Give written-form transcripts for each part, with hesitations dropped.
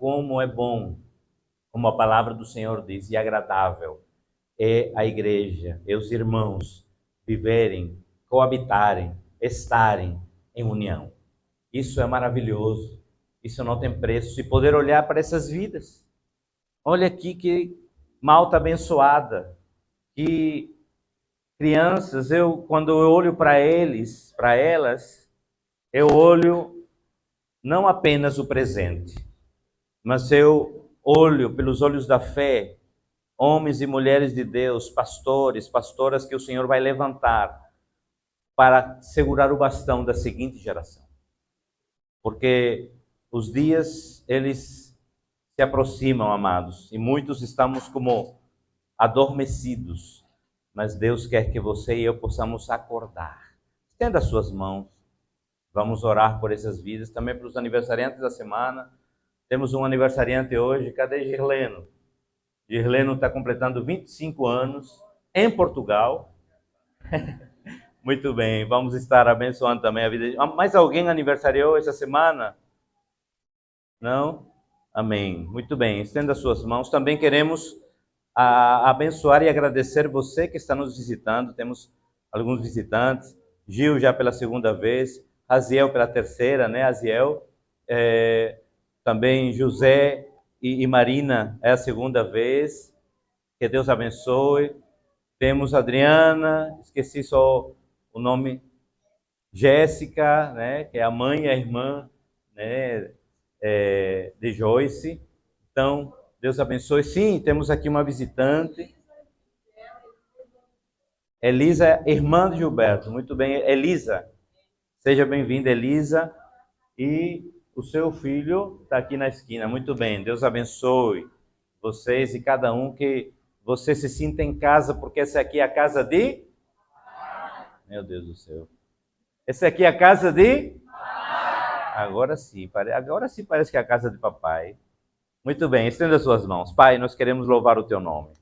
como é bom, como a palavra do Senhor diz, e agradável é a igreja, é os irmãos viverem, coabitarem, estarem em união. Isso é maravilhoso, isso não tem preço. E poder olhar para essas vidas. Olha aqui que malta abençoada, que crianças, quando eu olho para eles, para elas, eu olho não apenas o presente, mas eu olho pelos olhos da fé, homens e mulheres de Deus, pastores, pastoras que o Senhor vai levantar para segurar o bastão da seguinte geração. Porque os dias, eles se aproximam, amados, e muitos estamos como adormecidos, mas Deus quer que você e eu possamos acordar. Estenda as suas mãos, vamos orar por essas vidas, também para os aniversariantes da semana. Temos um aniversariante hoje, cadê Girleno? Girleno está completando 25 anos em Portugal. Muito bem, vamos estar abençoando também a vida de... Mais alguém aniversariou essa semana? Não? Amém. Muito bem, estenda as suas mãos. Também queremos abençoar e agradecer você que está nos visitando. Temos alguns visitantes. Gil já pela segunda vez, Aziel pela terceira, né, Aziel? Também José e Marina é a segunda vez. Que Deus abençoe. Temos Adriana, esqueci só o nome, Jéssica, né, que é a mãe e a irmã, né, de Joyce. Então, Deus abençoe. Sim, temos aqui uma visitante. Elisa, irmã de Gilberto. Muito bem, Elisa. Seja bem-vinda, Elisa. E o seu filho está aqui na esquina. Muito bem, Deus abençoe vocês e cada um, que você se sinta em casa, porque essa aqui é a casa de... Meu Deus do céu. Essa aqui é a casa de... Agora sim parece que é a casa de papai. Muito bem, estenda suas mãos. Pai, nós queremos louvar o teu nome.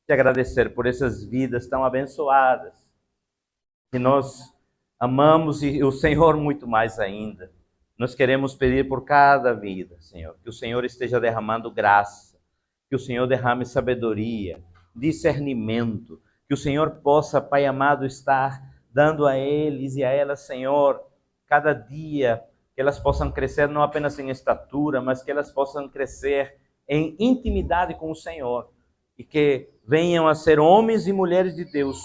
Te agradecer por essas vidas tão abençoadas, que nós amamos, e o Senhor muito mais ainda. Nós queremos pedir por cada vida, Senhor, que o Senhor esteja derramando graça, que o Senhor derrame sabedoria, discernimento, que o Senhor possa, Pai amado, estar dando a eles e a elas, Senhor, cada dia, que elas possam crescer não apenas em estatura, mas que elas possam crescer em intimidade com o Senhor, e que venham a ser homens e mulheres de Deus.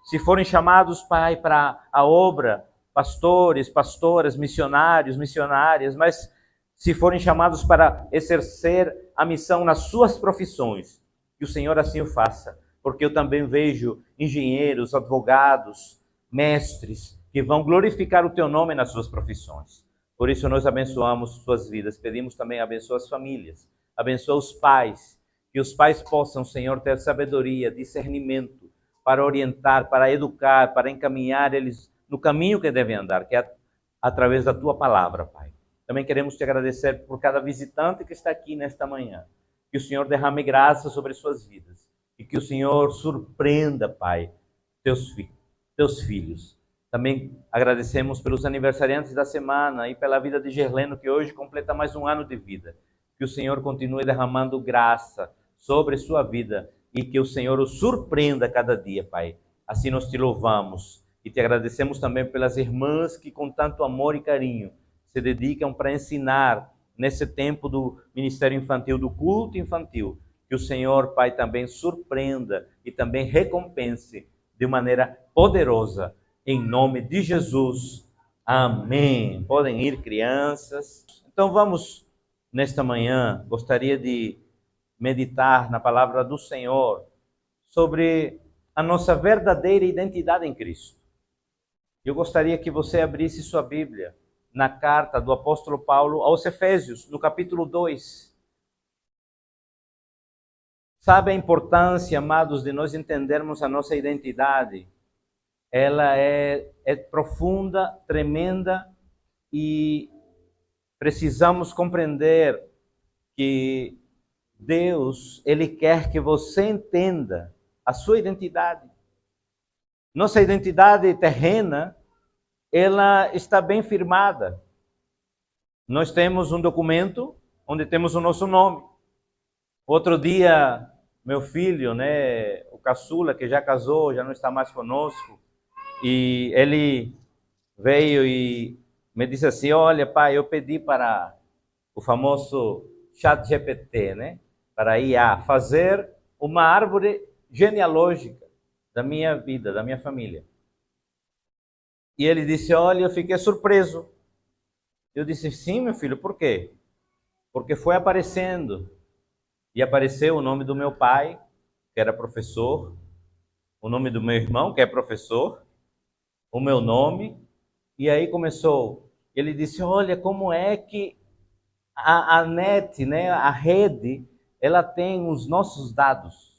Se forem chamados, Pai, para a obra, pastores, pastoras, missionários, missionárias, mas se forem chamados para exercer a missão nas suas profissões, que o Senhor assim o faça, porque eu também vejo engenheiros, advogados, mestres, que vão glorificar o teu nome nas suas profissões. Por isso nós abençoamos suas vidas, pedimos também abençoa as famílias, abençoa os pais, que os pais possam, Senhor, ter sabedoria, discernimento, para orientar, para educar, para encaminhar eles no caminho que devem andar, que é através da tua palavra, Pai. Também queremos te agradecer por cada visitante que está aqui nesta manhã. Que o Senhor derrame graça sobre suas vidas. E que o Senhor surpreenda, Pai, teus filhos. Também agradecemos pelos aniversariantes da semana e pela vida de Gerleno, que hoje completa mais um ano de vida. Que o Senhor continue derramando graça sobre sua vida e que o Senhor o surpreenda cada dia, Pai. Assim nós te louvamos e te agradecemos também pelas irmãs que com tanto amor e carinho se dedicam para ensinar nesse tempo do ministério infantil, do culto infantil. Que o Senhor, Pai, também surpreenda e também recompense de maneira poderosa, em nome de Jesus. Amém. Podem ir, crianças. Então vamos, nesta manhã, gostaria de meditar na palavra do Senhor sobre a nossa verdadeira identidade em Cristo. Eu gostaria que você abrisse sua Bíblia na carta do apóstolo Paulo aos Efésios, no capítulo 2. Sabe a importância, amados, de nós entendermos a nossa identidade? Ela é profunda, tremenda, e precisamos compreender que Deus, Ele quer que você entenda a sua identidade. Nossa identidade terrena, ela está bem firmada. Nós temos um documento onde temos o nosso nome. Outro dia, meu filho, né, o caçula, que já casou, já não está mais conosco, e ele veio e me disse assim: olha, pai, eu pedi para o famoso chat GPT, né, para IA, fazer uma árvore genealógica da minha vida, da minha família. E ele disse: olha, eu fiquei surpreso. Eu disse: sim, meu filho, por quê? Porque foi aparecendo. E apareceu o nome do meu pai, que era professor, o nome do meu irmão, que é professor, o meu nome. E aí começou. Ele disse: olha, como é que a net, né, a rede, ela tem os nossos dados.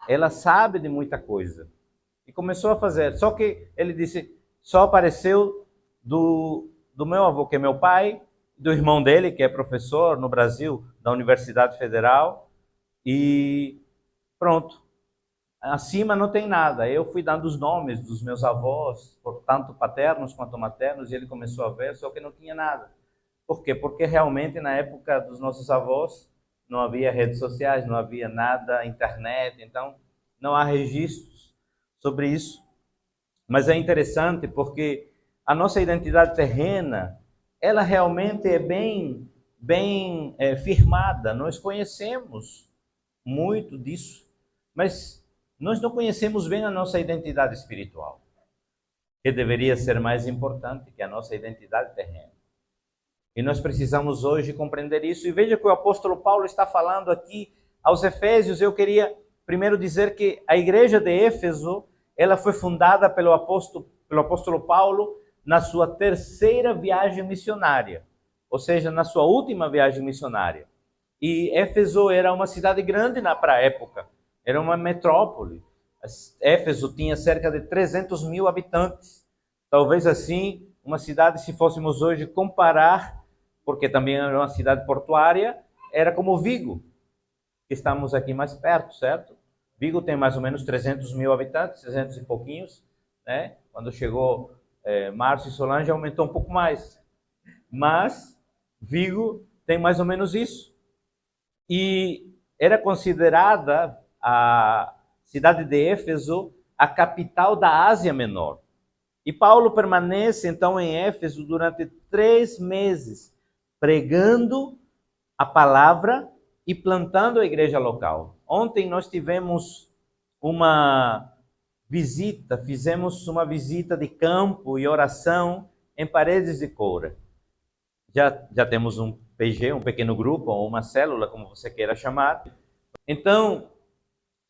Ela sabe de muita coisa. E começou a fazer. Só que ele disse: só apareceu do meu avô, que é meu pai, do irmão dele, que é professor no Brasil, da Universidade Federal, e pronto. Acima não tem nada. Eu fui dando os nomes dos meus avós, tanto paternos quanto maternos, e ele começou a ver, só que não tinha nada. Por quê? Porque realmente na época dos nossos avós não havia redes sociais, não havia nada, internet, então não há registros sobre isso. Mas é interessante porque a nossa identidade terrena, ela realmente é bem firmada. Nós conhecemos muito disso, mas nós não conhecemos bem a nossa identidade espiritual, que deveria ser mais importante que a nossa identidade terrena. E nós precisamos hoje compreender isso. E veja que o apóstolo Paulo está falando aqui aos Efésios. Eu queria primeiro dizer que a igreja de Éfeso, ela foi fundada pelo apóstolo Paulo na sua terceira viagem missionária, ou seja, na sua última viagem missionária. E Éfeso era uma cidade grande para a época, era uma metrópole. Éfeso tinha cerca de 300 mil habitantes. Talvez assim, uma cidade, se fôssemos hoje comparar, porque também era uma cidade portuária, era como Vigo, que estamos aqui mais perto, certo? Vigo tem mais ou menos 300 mil habitantes, 300 e pouquinhos, né? Quando chegou Márcio e Solange, aumentou um pouco mais. Mas Vigo tem mais ou menos isso. E era considerada a cidade de Éfeso a capital da Ásia Menor. E Paulo permanece então em Éfeso durante 3 meses, pregando a palavra e plantando a igreja local. Ontem nós tivemos uma visita, fizemos uma visita de campo e oração em Paredes de Coura. Já temos um PG, um pequeno grupo, ou uma célula, como você queira chamar. Então,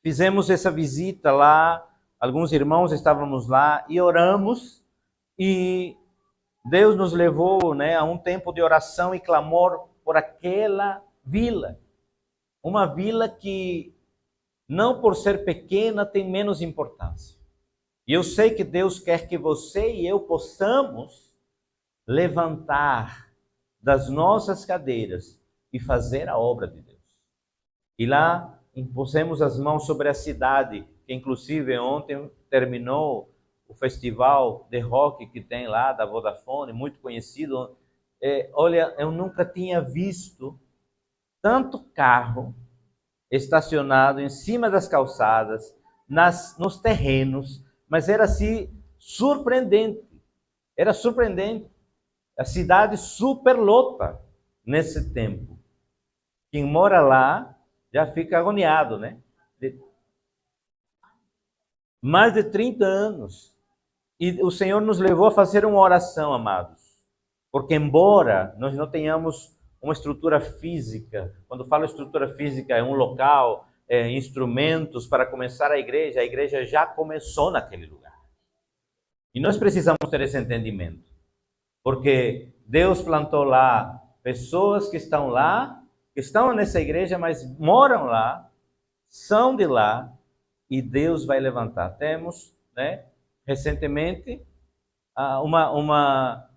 fizemos essa visita lá, alguns irmãos estávamos lá e oramos, e Deus nos levou, né, a um tempo de oração e clamor por aquela vila. Uma vila que, não por ser pequena, tem menos importância. E eu sei que Deus quer que você e eu possamos levantar das nossas cadeiras e fazer a obra de Deus. E lá impusemos as mãos sobre a cidade, que inclusive ontem terminou o festival de rock que tem lá da Vodafone, muito conhecido. Olha, eu nunca tinha visto tanto carro estacionado em cima das calçadas, nos terrenos, mas era assim surpreendente. Era surpreendente. A cidade superlota nesse tempo. Quem mora lá já fica agoniado, né? Mais de 30 anos. E o Senhor nos levou a fazer uma oração, amados. Porque embora nós não tenhamos uma estrutura física, quando falo estrutura física, é um local, instrumentos para começar a igreja já começou naquele lugar. E nós precisamos ter esse entendimento. Porque Deus plantou lá pessoas que estão lá, que estão nessa igreja, mas moram lá, são de lá, e Deus vai levantar. Temos, né, recentemente, uma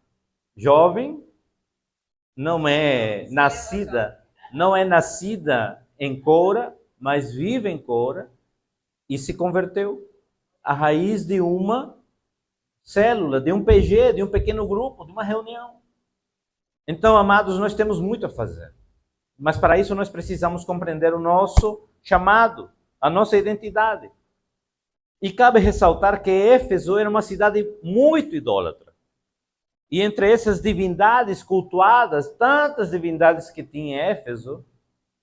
jovem, não é nascida em Coura, mas vive em Coura, e se converteu à raiz de uma célula, de um PG, de um pequeno grupo, de uma reunião. Então, amados, nós temos muito a fazer. Mas para isso nós precisamos compreender o nosso chamado, a nossa identidade. E cabe ressaltar que Éfeso era uma cidade muito idólatra. E entre essas divindades cultuadas, tantas divindades que tinha em Éfeso,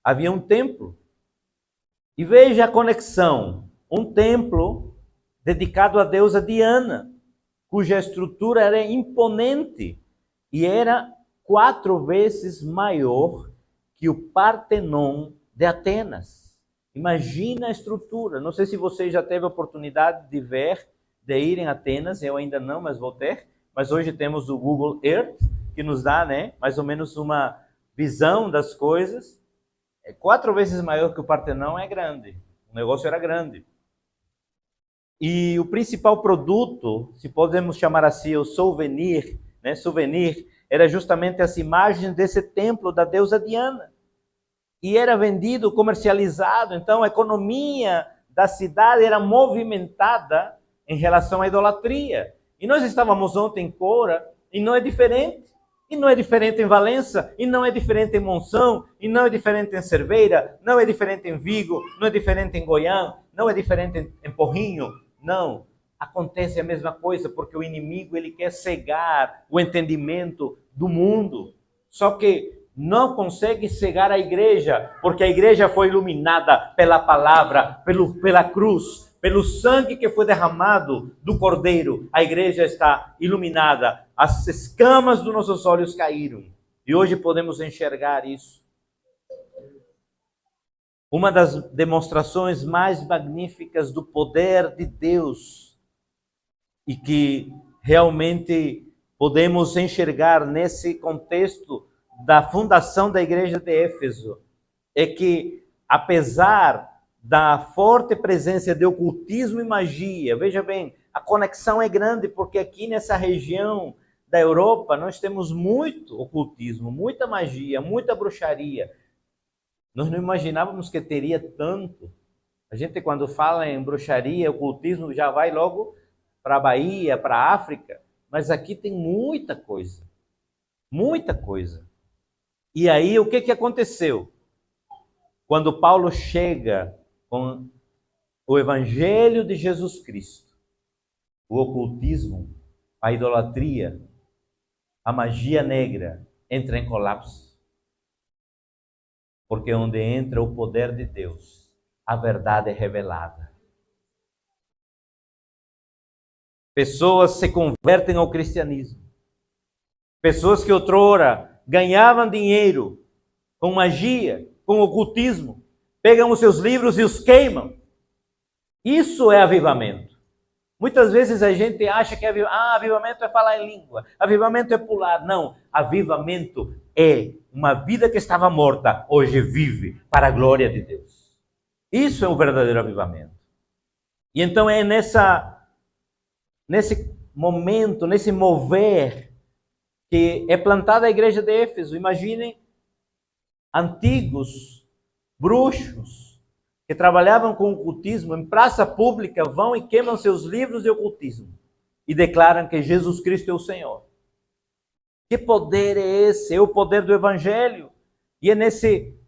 havia um templo. E veja a conexão, um templo dedicado à deusa Diana, cuja estrutura era imponente e era 4 vezes maior que o Partenon de Atenas. Imagina a estrutura. Não sei se você já teve a oportunidade de ver, de ir em Atenas. Eu ainda não, mas vou ter. Mas hoje temos o Google Earth, que nos dá, mais ou menos uma visão das coisas. 4 vezes maior que o Partenon, é grande. O negócio era grande. E o principal produto, se podemos chamar assim, o souvenir, souvenir, era justamente as imagens desse templo da deusa Diana. E era vendido, comercializado. Então a economia da cidade era movimentada em relação à idolatria. E nós estávamos ontem em Cora, e não é diferente. E não é diferente em Valença, e não é diferente em Monção, e não é diferente em Cerveira, não é diferente em Vigo, não é diferente em Goiânia, não é diferente em Porrinho. Não, acontece a mesma coisa, porque o inimigo ele quer cegar o entendimento do mundo. Só que não consegue cegar a igreja, porque a igreja foi iluminada pela palavra, pela cruz, pelo sangue que foi derramado do Cordeiro. A igreja está iluminada, as escamas dos nossos olhos caíram, e hoje podemos enxergar isso. Uma das demonstrações mais magníficas do poder de Deus, e que realmente podemos enxergar nesse contexto da fundação da igreja de Éfeso, é que, apesar da forte presença de ocultismo e magia, veja bem, a conexão é grande, porque aqui nessa região da Europa nós temos muito ocultismo, muita magia, muita bruxaria. Nós não imaginávamos que teria tanto. A gente, quando fala em bruxaria, ocultismo, já vai logo para a Bahia, para a África, mas aqui tem muita coisa, muita coisa. E aí, o que aconteceu? Quando Paulo chega com o Evangelho de Jesus Cristo, o ocultismo, a idolatria, a magia negra entra em colapso. Porque onde entra o poder de Deus, a verdade é revelada. Pessoas se convertem ao cristianismo. Pessoas que outrora ganhavam dinheiro com magia, com ocultismo, pegam os seus livros e os queimam. Isso é avivamento. Muitas vezes a gente acha que avivamento é falar em língua, avivamento é pular. Não, avivamento é uma vida que estava morta, hoje vive para a glória de Deus. Isso é um verdadeiro avivamento. E então é nesse momento, nesse mover, que é plantada a igreja de Éfeso. Imaginem antigos bruxos que trabalhavam com ocultismo, em praça pública, vão e queimam seus livros de ocultismo e declaram que Jesus Cristo é o Senhor. Que poder é esse? É o poder do Evangelho. E é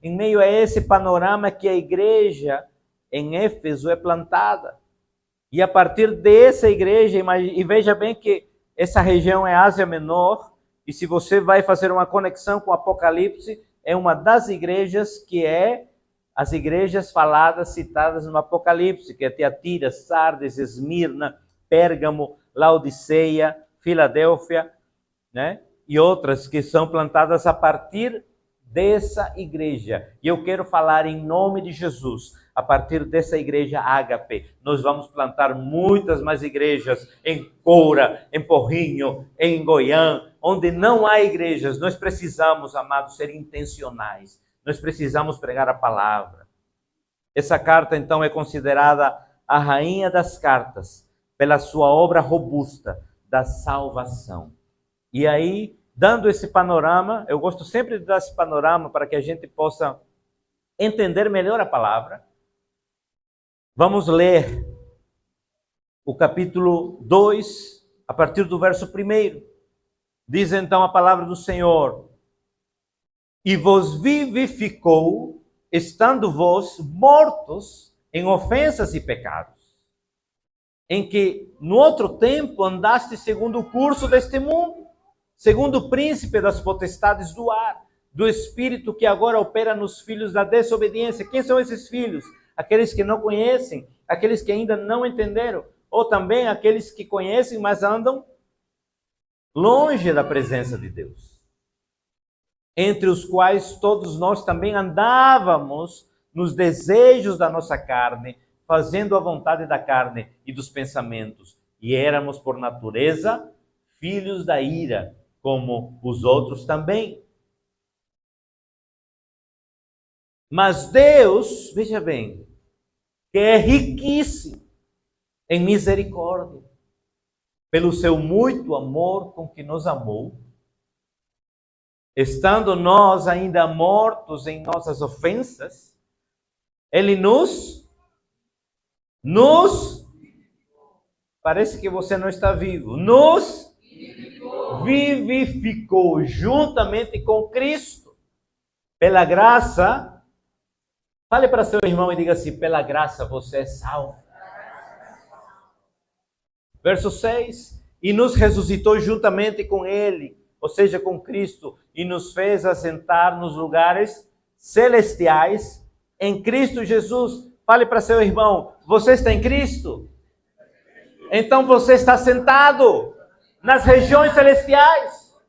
em meio a esse panorama que a igreja em Éfeso é plantada. E a partir dessa igreja, e veja bem que essa região é Ásia Menor, e se você vai fazer uma conexão com o Apocalipse, é uma das igrejas que as igrejas faladas, citadas no Apocalipse, que é Tiatira, Sardes, Esmirna, Pérgamo, Laodiceia, Filadélfia, e outras que são plantadas a partir dessa igreja. E eu quero falar em nome de Jesus, a partir dessa igreja Ágape, nós vamos plantar muitas mais igrejas em Cora, em Porrinho, em Goiânia, onde não há igrejas. Nós precisamos, amados, ser intencionais. Nós precisamos pregar a palavra. Essa carta, então, é considerada a rainha das cartas, pela sua obra robusta da salvação. E aí, dando esse panorama, eu gosto sempre de dar esse panorama para que a gente possa entender melhor a palavra. Vamos ler o capítulo 2, a partir do verso 1. Diz então a palavra do Senhor: e vos vivificou, estando vós mortos em ofensas e pecados, em que no outro tempo andaste segundo o curso deste mundo, segundo o príncipe das potestades do ar, do espírito que agora opera nos filhos da desobediência. Quem são esses filhos? Aqueles que não conhecem, aqueles que ainda não entenderam, ou também aqueles que conhecem, mas andam longe da presença de Deus. Entre os quais todos nós também andávamos nos desejos da nossa carne, fazendo a vontade da carne e dos pensamentos, e éramos por natureza filhos da ira, como os outros também. Mas Deus, veja bem, que é riquíssimo em misericórdia, pelo seu muito amor com que nos amou, estando nós ainda mortos em nossas ofensas, Ele parece que você não está vivo, nos vivificou juntamente com Cristo, pela graça. Fale para seu irmão e diga assim: pela graça você é salvo. Verso 6, e nos ressuscitou juntamente com Ele, ou seja, com Cristo, e nos fez assentar nos lugares celestiais em Cristo Jesus. Fale para seu irmão: você está em Cristo? Então você está sentado nas regiões celestiais.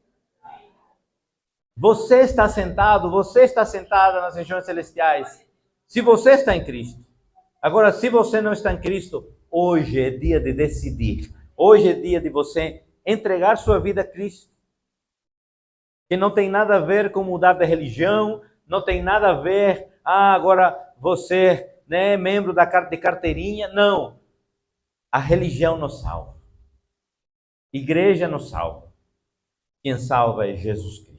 Você está sentado, você está sentada nas regiões celestiais, se você está em Cristo. Agora, se você não está em Cristo, hoje é dia de decidir. Hoje é dia de você entregar sua vida a Cristo. Que não tem nada a ver com mudar de religião, não tem nada a ver, agora você é membro de carteirinha. Não. A religião nos salva. Igreja nos salva. Quem salva é Jesus Cristo.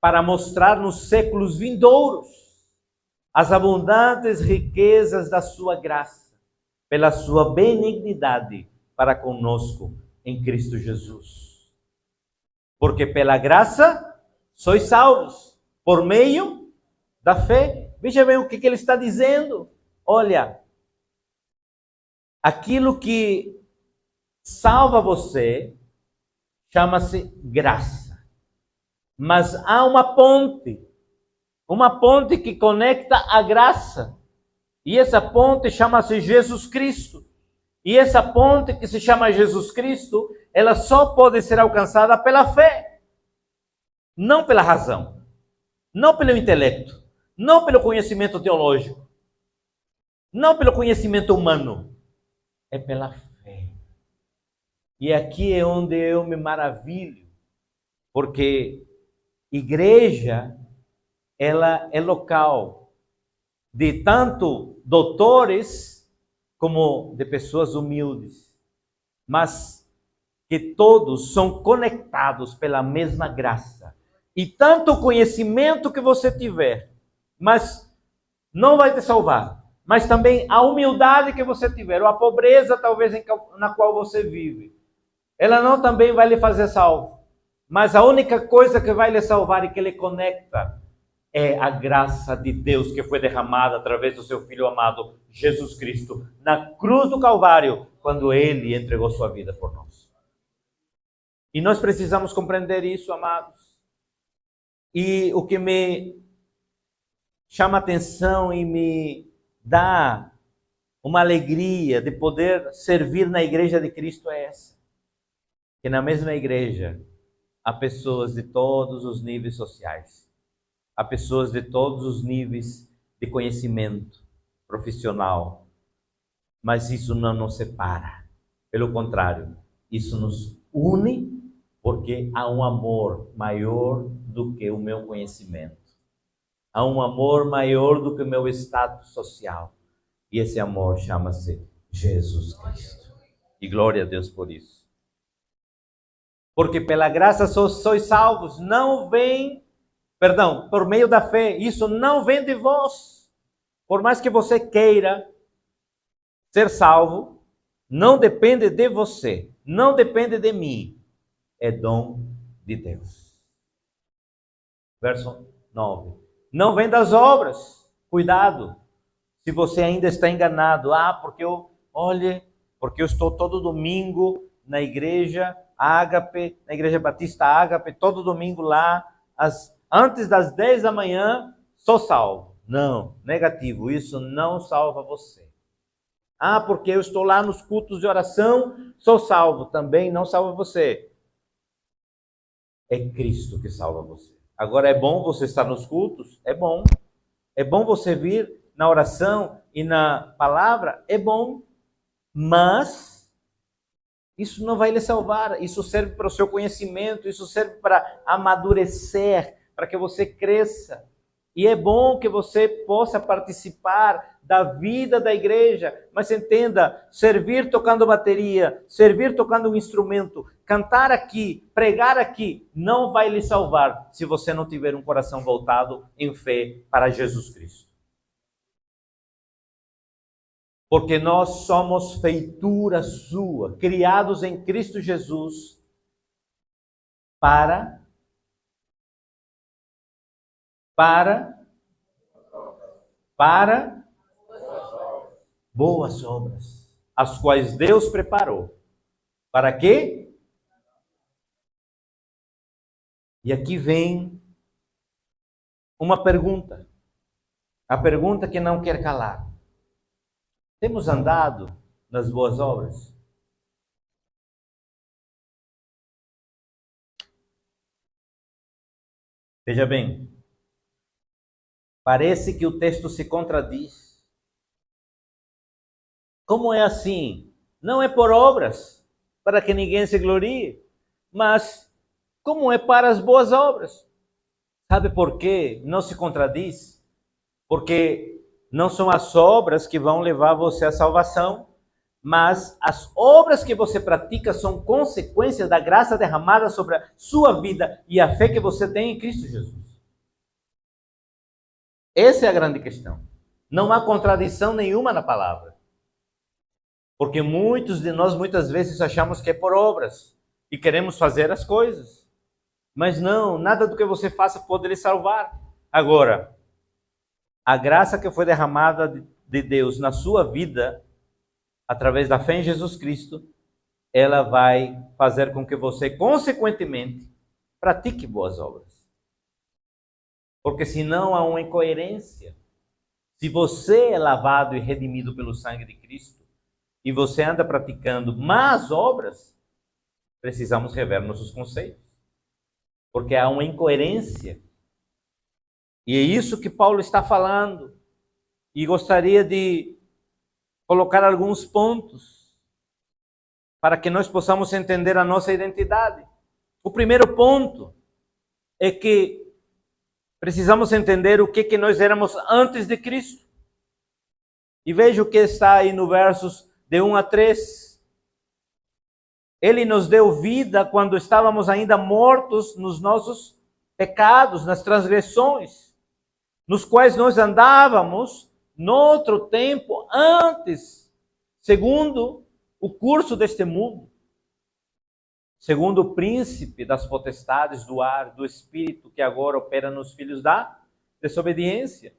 Para mostrar nos séculos vindouros as abundantes riquezas da sua graça, pela sua benignidade para conosco em Cristo Jesus. Porque pela graça sois salvos, por meio da fé. Veja bem o que ele está dizendo. Olha, aquilo que salva você chama-se graça. Mas há uma ponte que conecta a graça. E essa ponte chama-se Jesus Cristo. E essa ponte que se chama Jesus Cristo, ela só pode ser alcançada pela fé. Não pela razão. Não pelo intelecto. Não pelo conhecimento teológico. Não pelo conhecimento humano. É pela fé. E aqui é onde eu me maravilho. Porque igreja, ela é local de tanto doutores como de pessoas humildes, mas que todos são conectados pela mesma graça. E tanto o conhecimento que você tiver, mas não vai te salvar, mas também a humildade que você tiver, ou a pobreza talvez na qual você vive, ela não também vai lhe fazer salvo. Mas a única coisa que vai lhe salvar e que lhe conecta é a graça de Deus que foi derramada através do seu Filho amado, Jesus Cristo, na cruz do Calvário, quando Ele entregou sua vida por nós. E nós precisamos compreender isso, amados. E o que me chama atenção e me dá uma alegria de poder servir na igreja de Cristo é essa. Que na mesma igreja há pessoas de todos os níveis sociais. Há pessoas de todos os níveis de conhecimento profissional. Mas isso não nos separa. Pelo contrário, isso nos une, porque há um amor maior do que o meu conhecimento. Há um amor maior do que o meu status social. E esse amor chama-se Jesus Cristo. E glória a Deus por isso. Porque pela graça sois salvos, por meio da fé. Isso não vem de vós. Por mais que você queira ser salvo, não depende de você, não depende de mim. É dom de Deus. Verso 9. Não vem das obras. Cuidado. Se você ainda está enganado. Porque eu estou todo domingo na igreja Ágape, na igreja Batista Ágape, todo domingo lá, antes das 10 da manhã, sou salvo. Não, negativo, isso não salva você. Porque eu estou lá nos cultos de oração, sou salvo. Também não salva você. É Cristo que salva você. Agora, é bom você estar nos cultos? É bom. É bom você vir na oração e na palavra? É bom. Mas isso não vai lhe salvar. Isso serve para o seu conhecimento, isso serve para amadurecer, para que você cresça. E é bom que você possa participar da vida da igreja, mas entenda, servir tocando bateria, servir tocando um instrumento, cantar aqui, pregar aqui, não vai lhe salvar se você não tiver um coração voltado em fé para Jesus Cristo. Porque nós somos feitura sua, criados em Cristo Jesus para boas obras, as quais Deus preparou. Para quê? E aqui vem uma pergunta. A pergunta que não quer calar. Temos andado nas boas obras? Veja bem, parece que o texto se contradiz. Como é assim? Não é por obras, para que ninguém se glorie, mas como é para as boas obras. Sabe por quê não se contradiz? Porque não são as obras que vão levar você à salvação, mas as obras que você pratica são consequências da graça derramada sobre a sua vida e a fé que você tem em Cristo Jesus. Essa é a grande questão. Não há contradição nenhuma na palavra. Porque muitos de nós, muitas vezes, achamos que é por obras e queremos fazer as coisas. Mas não, nada do que você faça pode lhe salvar. Agora, a graça que foi derramada de Deus na sua vida, através da fé em Jesus Cristo, ela vai fazer com que você, consequentemente, pratique boas obras. Porque senão há uma incoerência. Se você é lavado e redimido pelo sangue de Cristo, e você anda praticando más obras, precisamos rever nossos conceitos. Porque há uma incoerência. E é isso que Paulo está falando. E gostaria de colocar alguns pontos para que nós possamos entender a nossa identidade. O primeiro ponto é que precisamos entender o que nós éramos antes de Cristo. E veja o que está aí no versos de 1 a 3. Ele nos deu vida quando estávamos ainda mortos nos nossos pecados, nas transgressões, nos quais nós andávamos noutro tempo antes, segundo o curso deste mundo, segundo o príncipe das potestades do ar, do espírito que agora opera nos filhos da desobediência,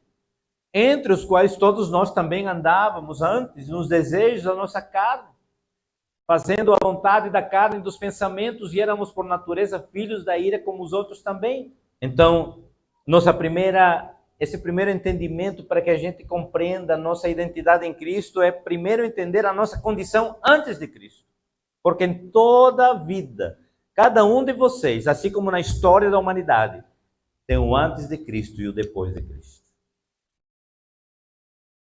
entre os quais todos nós também andávamos antes, nos desejos da nossa carne, fazendo a vontade da carne e dos pensamentos, e éramos por natureza filhos da ira como os outros também. Então, esse primeiro entendimento para que a gente compreenda a nossa identidade em Cristo é primeiro entender a nossa condição antes de Cristo. Porque em toda a vida, cada um de vocês, assim como na história da humanidade, tem o antes de Cristo e o depois de Cristo.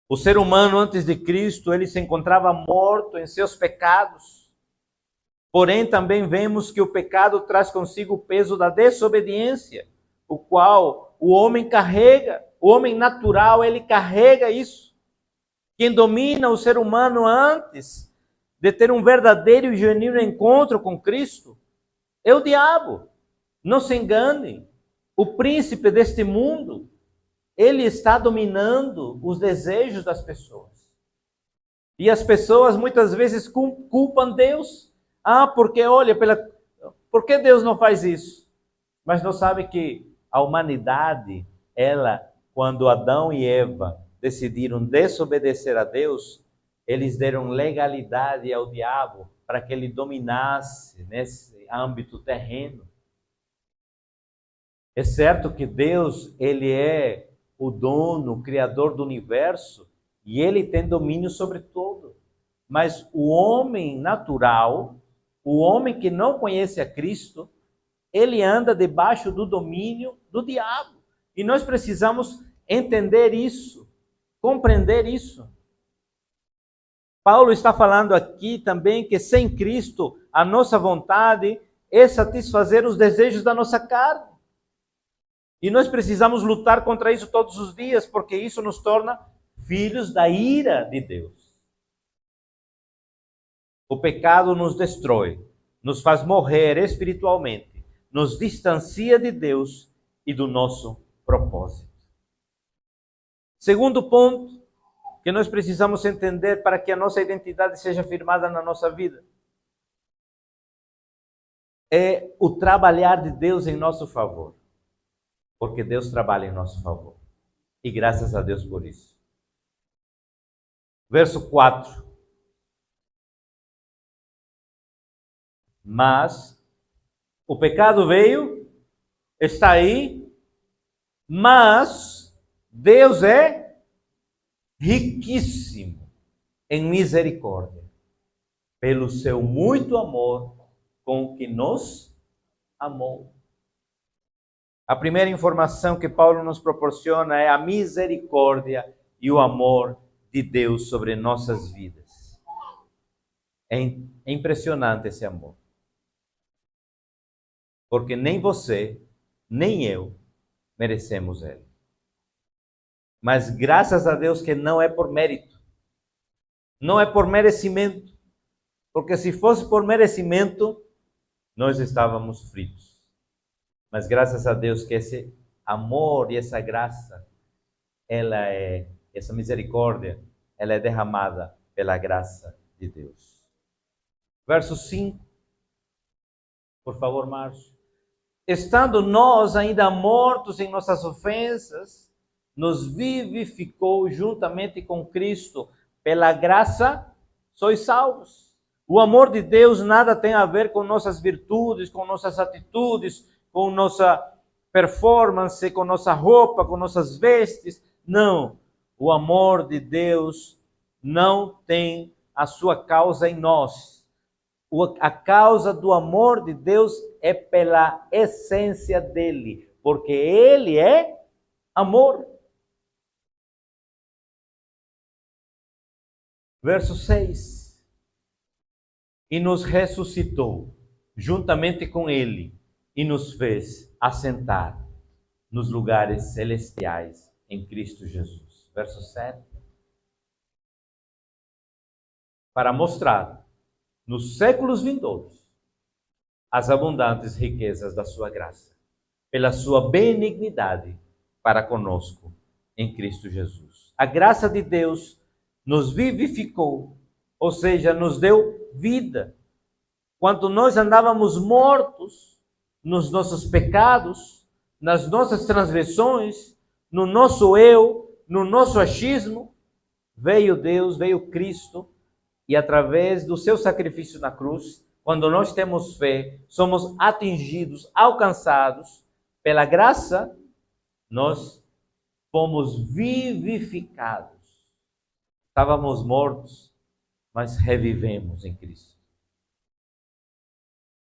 O ser humano antes de Cristo, ele se encontrava morto em seus pecados. Porém, também vemos que o pecado traz consigo o peso da desobediência, o qual o homem carrega, o homem natural, ele carrega isso. Quem domina o ser humano antes de ter um verdadeiro e genuíno encontro com Cristo é o diabo. Não se engane, o príncipe deste mundo, ele está dominando os desejos das pessoas. E as pessoas muitas vezes culpam Deus. Porque olha, Por que Deus não faz isso? Mas não sabe que a humanidade, ela, quando Adão e Eva decidiram desobedecer a Deus, eles deram legalidade ao diabo para que ele dominasse nesse âmbito terreno. É certo que Deus, ele é o dono, o criador do universo, e ele tem domínio sobre tudo. Mas o homem natural, o homem que não conhece a Cristo, ele anda debaixo do domínio do diabo. E nós precisamos entender isso, compreender isso. Paulo está falando aqui também que sem Cristo, a nossa vontade é satisfazer os desejos da nossa carne. E nós precisamos lutar contra isso todos os dias, porque isso nos torna filhos da ira de Deus. O pecado nos destrói, nos faz morrer espiritualmente, nos distancia de Deus e do nosso propósito. Segundo ponto que nós precisamos entender para que a nossa identidade seja firmada na nossa vida é o trabalhar de Deus em nosso favor. Porque Deus trabalha em nosso favor. E graças a Deus por isso. Verso 4. Mas o pecado veio, está aí, mas Deus é riquíssimo em misericórdia, pelo seu muito amor com que nos amou. A primeira informação que Paulo nos proporciona é a misericórdia e o amor de Deus sobre nossas vidas. É impressionante esse amor. Porque nem você, nem eu merecemos ele. Mas graças a Deus que não é por mérito. Não é por merecimento. Porque se fosse por merecimento, nós estávamos fritos. Mas graças a Deus que esse amor e essa graça, essa misericórdia, ela é derramada pela graça de Deus. Verso 5. Por favor, Márcio. Estando nós ainda mortos em nossas ofensas, nos vivificou juntamente com Cristo. Pela graça, sois salvos. O amor de Deus nada tem a ver com nossas virtudes, com nossas atitudes, com nossa performance, com nossa roupa, com nossas vestes. Não. O amor de Deus não tem a sua causa em nós. A causa do amor de Deus é pela essência dele, porque ele é amor. Verso 6. E nos ressuscitou juntamente com ele e nos fez assentar nos lugares celestiais em Cristo Jesus. Verso 7. Para mostrar nos séculos vindouros as abundantes riquezas da sua graça, pela sua benignidade para conosco em Cristo Jesus. A graça de Deus nos vivificou, ou seja, nos deu vida. Quando nós andávamos mortos nos nossos pecados, nas nossas transgressões, no nosso eu, no nosso achismo, veio Deus, veio Cristo, e através do seu sacrifício na cruz, quando nós temos fé, somos atingidos, alcançados pela graça, nós fomos vivificados. Estávamos mortos, mas revivemos em Cristo.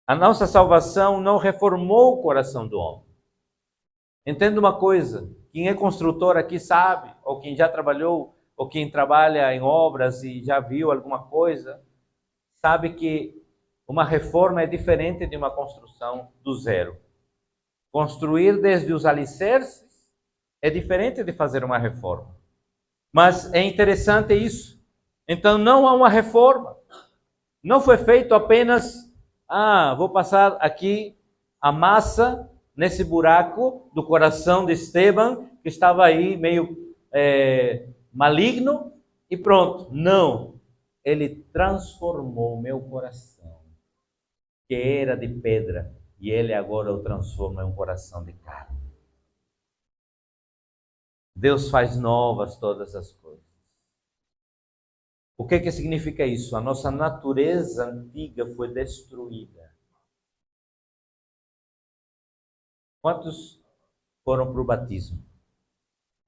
A nossa salvação não reformou o coração do homem. Entenda uma coisa, quem é construtor aqui sabe, ou quem já trabalhou, ou quem trabalha em obras e já viu alguma coisa, sabe que uma reforma é diferente de uma construção do zero. Construir desde os alicerces é diferente de fazer uma reforma. Mas é interessante isso. Então não há uma reforma. Não foi feito apenas vou passar aqui a massa nesse buraco do coração de Esteban, que estava aí meio maligno, e pronto. Não. Ele transformou meu coração. que era de pedra, e Ele agora o transforma em um coração de carne. Deus faz novas todas as coisas. O que significa isso? A nossa natureza antiga foi destruída. Quantos foram para o batismo?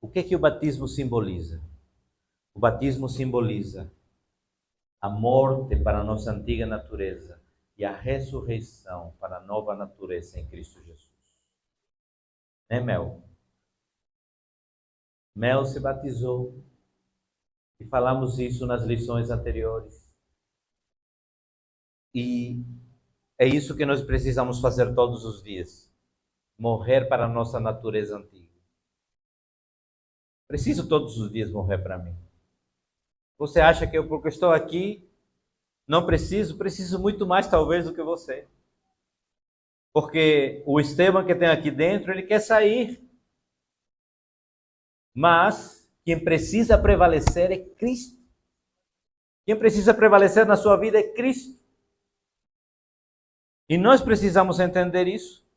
O que o batismo simboliza? O batismo simboliza a morte para a nossa antiga natureza e a ressurreição para a nova natureza em Cristo Jesus. Né, Mel? Mel se batizou e falamos isso nas lições anteriores. E é isso que nós precisamos fazer todos os dias. Morrer para a nossa natureza antiga. Preciso todos os dias morrer para mim. Você acha que eu, porque estou aqui, não preciso? Preciso muito mais talvez do que você. Porque o Esteban que tem aqui dentro, ele quer sair. Mas quem precisa prevalecer é Cristo. Quem precisa prevalecer na sua vida é Cristo. E nós precisamos entender isso.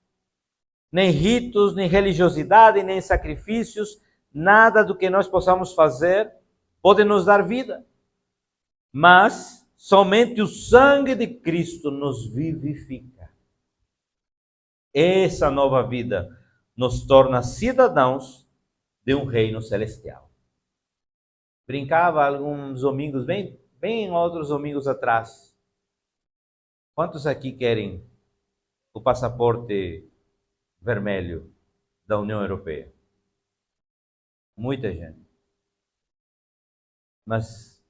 Nem ritos, nem religiosidade, nem sacrifícios, nada do que nós possamos fazer pode nos dar vida. Mas somente o sangue de Cristo nos vivifica. Essa nova vida nos torna cidadãos de um reino celestial. Brincava alguns domingos, bem outros domingos atrás. Quantos aqui querem o passaporte vermelho da União Europeia? Muita gente. Mas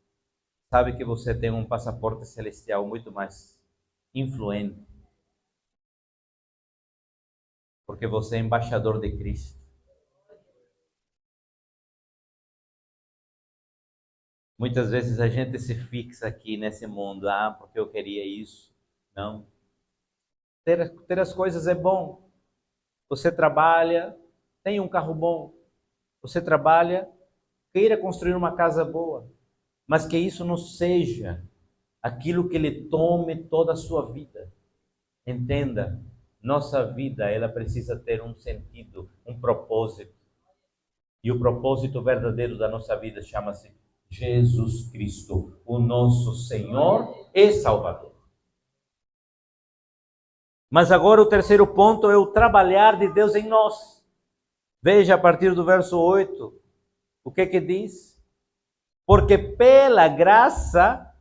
sabe que você tem um passaporte celestial muito mais influente. Porque você é embaixador de Cristo. Muitas vezes a gente se fixa aqui nesse mundo, porque eu queria isso. Não. Ter as coisas é bom. Você trabalha, tem um carro bom. Você trabalha, queira construir uma casa boa. Mas que isso não seja aquilo que lhe tome toda a sua vida. Entenda, nossa vida, ela precisa ter um sentido, um propósito. E o propósito verdadeiro da nossa vida chama-se Jesus Cristo, o nosso Senhor e Salvador. Mas agora o terceiro ponto é o trabalhar de Deus em nós. Veja a partir do verso 8, o que diz? Porque pela graça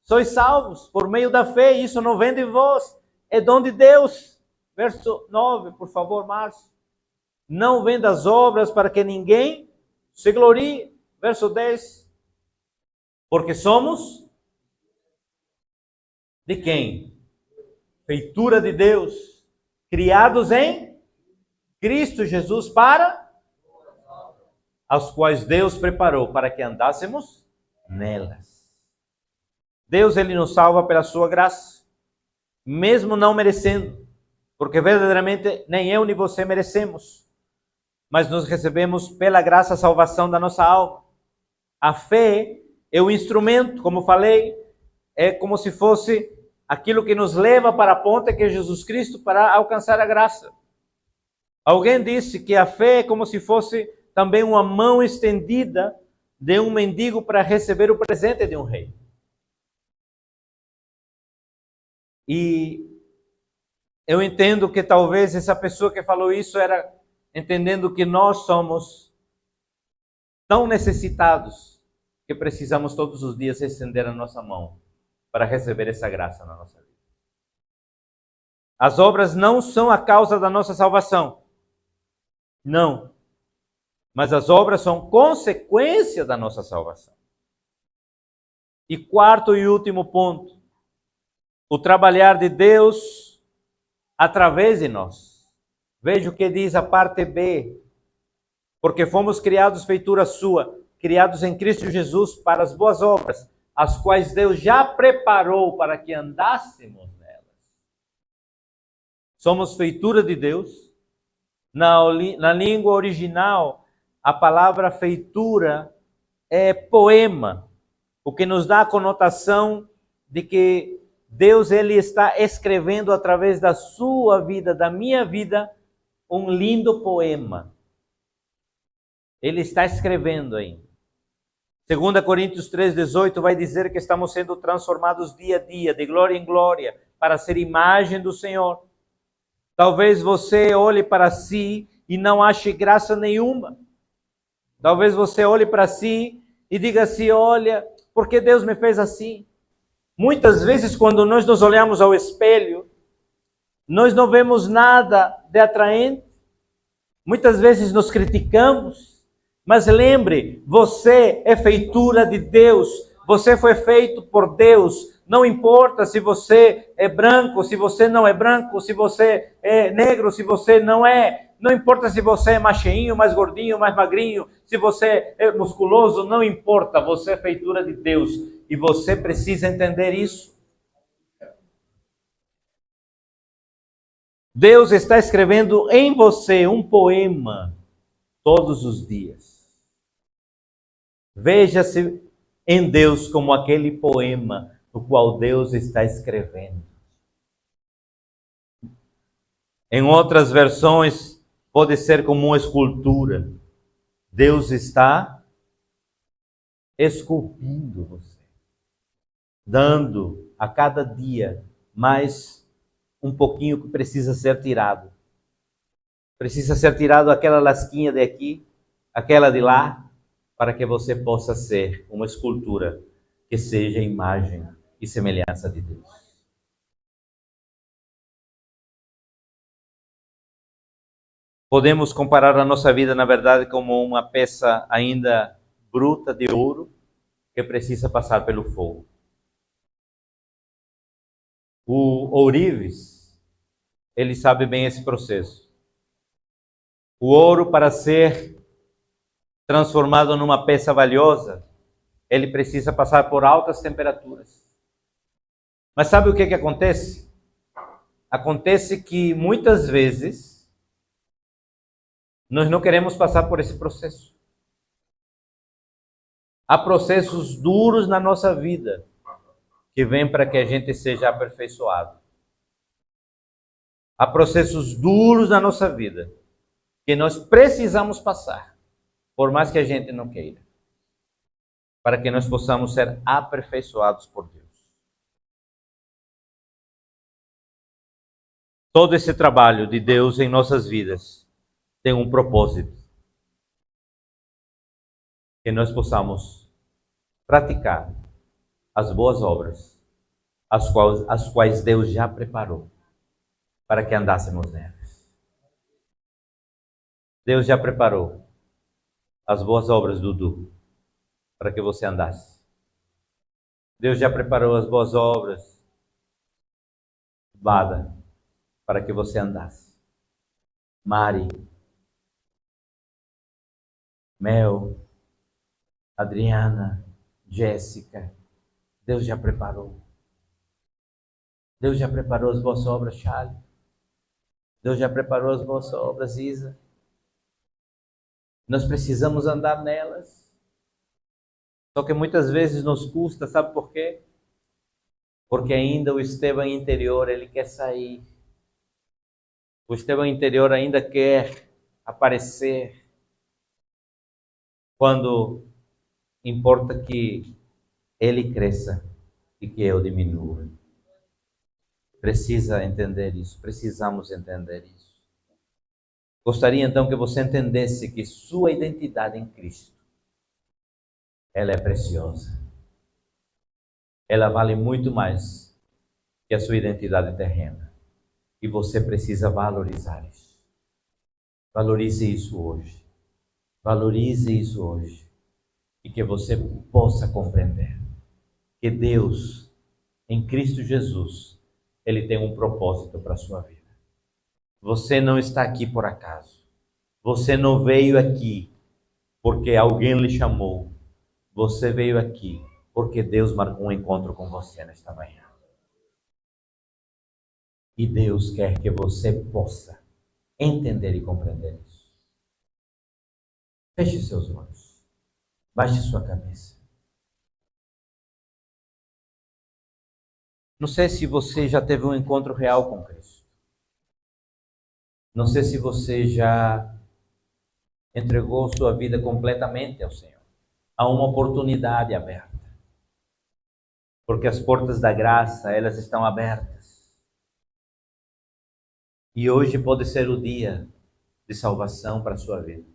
sois salvos, por meio da fé, isso não vem de vós, é dom de Deus. Verso 9, por favor, Márcio. Não vem das obras para que ninguém se glorie. Verso 10. Porque somos de quem? Feitura de Deus, criados em Cristo Jesus para as quais Deus preparou para que andássemos nelas. Deus, ele nos salva pela sua graça, mesmo não merecendo, porque verdadeiramente nem eu nem você merecemos, mas nós recebemos pela graça a salvação da nossa alma. A fé é o instrumento, como falei, é como se fosse aquilo que nos leva para a ponta que é Jesus Cristo para alcançar a graça. Alguém disse que a fé é como se fosse também uma mão estendida de um mendigo para receber o presente de um rei. E eu entendo que talvez essa pessoa que falou isso era entendendo que nós somos tão necessitados que precisamos todos os dias estender a nossa mão para receber essa graça na nossa vida. As obras não são a causa da nossa salvação. Não. Mas as obras são consequência da nossa salvação. E quarto e último ponto, o trabalhar de Deus através de nós. Veja o que diz a parte B. Porque fomos criados feitura sua, criados em Cristo Jesus para as boas obras, as quais Deus já preparou para que andássemos nelas. Somos feitura de Deus. Na língua original, a palavra feitura é poema, o que nos dá a conotação de que Deus, Ele está escrevendo através da sua vida, da minha vida, um lindo poema. Ele está escrevendo aí. 2 Coríntios 3,18 vai dizer que estamos sendo transformados dia a dia, de glória em glória, para ser imagem do Senhor. Talvez você olhe para si e não ache graça nenhuma. Talvez você olhe para si e diga assim, olha, por que Deus me fez assim? Muitas vezes, quando nós nos olhamos ao espelho, nós não vemos nada de atraente. Muitas vezes nos criticamos. Mas lembre, você é feitura de Deus. Você foi feito por Deus. Não importa se você é branco, se você não é branco, se você é negro, se você não é. Não importa se você é mais cheinho, mais gordinho, mais magrinho, se você é musculoso, não importa. Você é feitura de Deus. E você precisa entender isso. Deus está escrevendo em você um poema todos os dias. Veja-se em Deus como aquele poema no qual Deus está escrevendo. Em outras versões, pode ser como uma escultura. Deus está esculpindo você, dando a cada dia mais um pouquinho que precisa ser tirado. Precisa ser tirado aquela lasquinha de aqui, aquela de lá, para que você possa ser uma escultura que seja imagem e semelhança de Deus. Podemos comparar a nossa vida, na verdade, como uma peça ainda bruta de ouro que precisa passar pelo fogo. O ourives, ele sabe bem esse processo. O ouro, para ser transformado numa peça valiosa, ele precisa passar por altas temperaturas. Mas sabe o que acontece? Acontece que muitas vezes nós não queremos passar por esse processo. Há processos duros na nossa vida que vêm para que a gente seja aperfeiçoado. Há processos duros na nossa vida que nós precisamos passar, por mais que a gente não queira, para que nós possamos ser aperfeiçoados por Deus. Todo esse trabalho de Deus em nossas vidas tem um propósito. Que nós possamos praticar as boas obras, as quais Deus já preparou para que andássemos nelas. Deus já preparou as boas obras, Dudu, para que você andasse. Deus já preparou as boas obras, Bada, para que você andasse. Mari, Mel, Adriana, Jéssica, Deus já preparou. Deus já preparou as boas obras, Charlie. Deus já preparou as boas obras, Isa. Nós precisamos andar nelas. Só que muitas vezes nos custa, sabe por quê? Porque ainda o Estevão interior, ele quer sair. O Estevão interior ainda quer aparecer. Quando importa que ele cresça e que eu diminua. Precisa entender isso, precisamos entender isso. Gostaria então que você entendesse que sua identidade em Cristo, ela é preciosa. Ela vale muito mais que a sua identidade terrena. E você precisa valorizar isso. Valorize isso hoje. Valorize isso hoje. E que você possa compreender que Deus, em Cristo Jesus, Ele tem um propósito para a sua vida. Você não está aqui por acaso. Você não veio aqui porque alguém lhe chamou. Você veio aqui porque Deus marcou um encontro com você nesta manhã. E Deus quer que você possa entender e compreender isso. Feche seus olhos. Baixe sua cabeça. Não sei se você já teve um encontro real com Cristo. Não sei se você já entregou sua vida completamente ao Senhor. Há uma oportunidade aberta. Porque as portas da graça, elas estão abertas. E hoje pode ser o dia de salvação para a sua vida.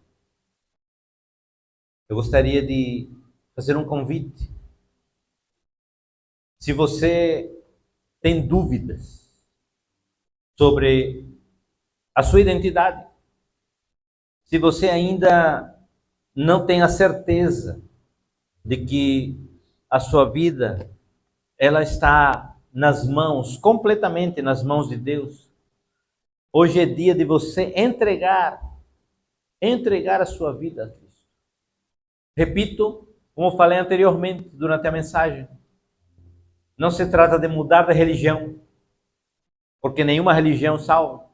Eu gostaria de fazer um convite. Se você tem dúvidas sobre a sua identidade, se você ainda não tem a certeza de que a sua vida ela está nas mãos, completamente nas mãos de Deus, hoje é dia de você entregar a sua vida a Cristo. Repito, como falei anteriormente durante a mensagem, não se trata de mudar de religião, porque nenhuma religião salva.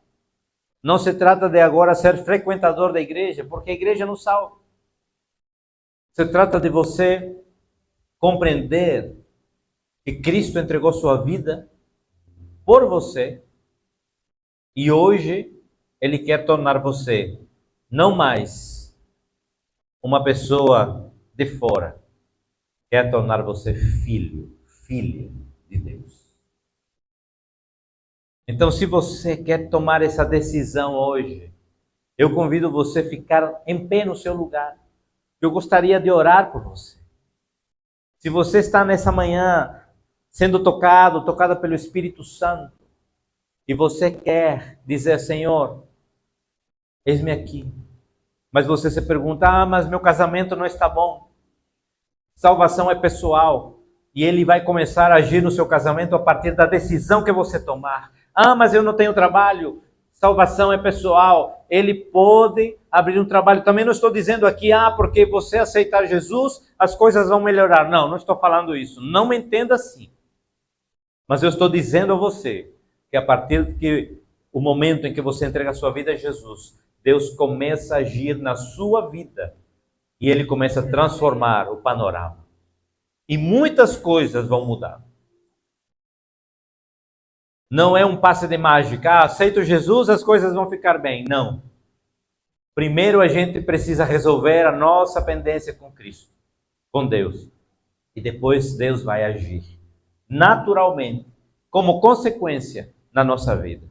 Não se trata de agora ser frequentador da igreja, porque a igreja não salva. Se trata de você compreender que Cristo entregou sua vida por você e hoje Ele quer tornar você não mais uma pessoa de fora, quer tornar você filho, filha de Deus. Então, se você quer tomar essa decisão hoje, eu convido você a ficar em pé no seu lugar. Eu gostaria de orar por você. Se você está nessa manhã sendo tocada pelo Espírito Santo, e você quer dizer, Senhor, eis-me aqui. Mas você se pergunta, mas meu casamento não está bom. Salvação é pessoal. E Ele vai começar a agir no seu casamento a partir da decisão que você tomar. Mas eu não tenho trabalho. Salvação é pessoal. Ele pode abrir um trabalho. Também não estou dizendo aqui, porque você aceitar Jesus, as coisas vão melhorar. Não, não estou falando isso. Não me entenda assim. Mas eu estou dizendo a você que a partir que o momento em que você entrega a sua vida a Jesus, Deus começa a agir na sua vida e Ele começa a transformar o panorama. E muitas coisas vão mudar. Não é um passe de mágica. Aceito Jesus, as coisas vão ficar bem. Não. Primeiro a gente precisa resolver a nossa pendência com Cristo, com Deus. E depois Deus vai agir naturalmente, como consequência na nossa vida.